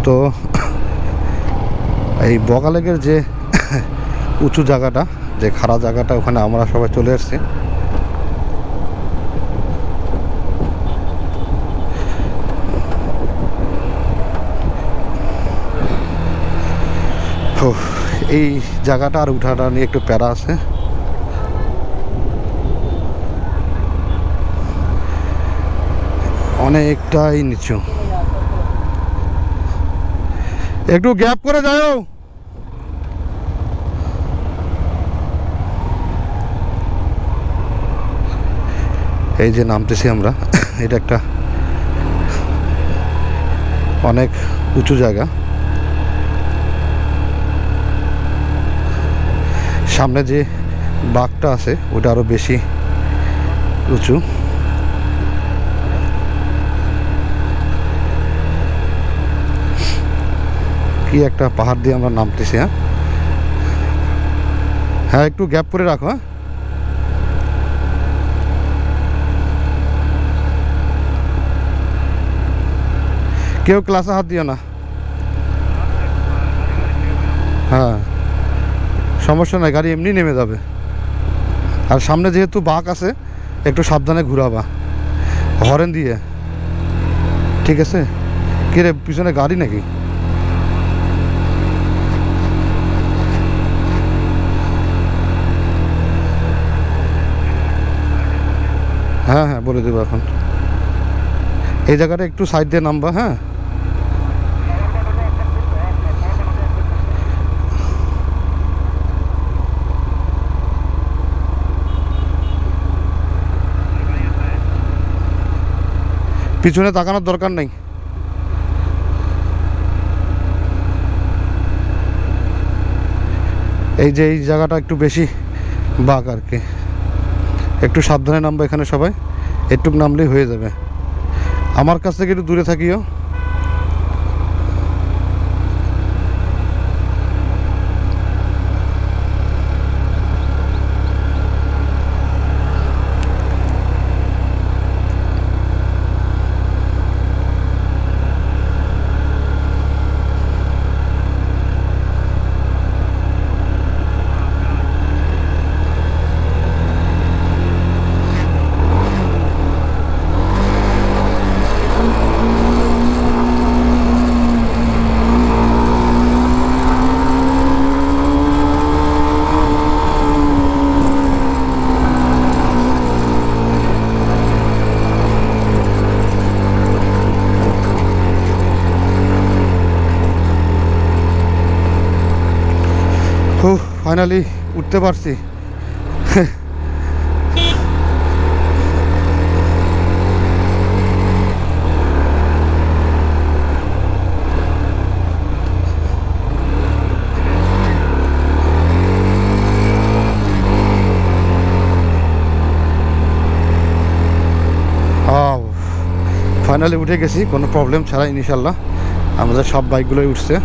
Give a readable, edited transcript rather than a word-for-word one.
তো এই বগালেকের যে উঁচু জায়গাটা, যে খাড়া জায়গাটা, ওখানে আমরা সবাই চলে এসেছি। তো এই জায়গাটা আর উঠাটা নিয়ে একটু প্যারা আছে। অনেকটাই নিচু, একটু গ্যাপ করে যাও। এই যে নামতেছি আমরা, এটা একটা অনেক উঁচু জায়গা। সামনে যে বাঘটা আছে ওটা আরো বেশি উঁচু। কি একটা পাহাড় দিয়ে আমরা নামতেছি। হ্যাঁ হ্যাঁ, একটু গ্যাপ করে রাখো। হ্যাঁ, কেউ ক্লাসে হাত দিও না। হ্যাঁ, সমস্যা নাই, গাড়ি এমনি নেমে যাবে। আর সামনে যেহেতু বাঁক আছে, একটু সাবধানে ঘুরাবা হরেন দিয়ে, ঠিক আছে? কি রে, পিছনে গাড়ি নাকি? হ্যাঁ হ্যাঁ, বলে দেবো এখন। এই জায়গাটা একটু সাইড দিয়ে নামবা। হ্যাঁ, পিছনে তাকানোর দরকার নেই। এই যে এই জায়গাটা একটু বেশি বাঁক আর কি, একটু সাবধানে নামবো এখানে সবাই, একটু নামলেই হয়ে যাবে। আমার কাছ থেকে একটু দূরে থাকিও। ফাইনালি উঠতে পারছি। ফাইনালি উঠে গেছি কোনো প্রবলেম ছাড়া, ইনশাল্লাহ। আমাদের সব বাইকগুলোই উঠছে।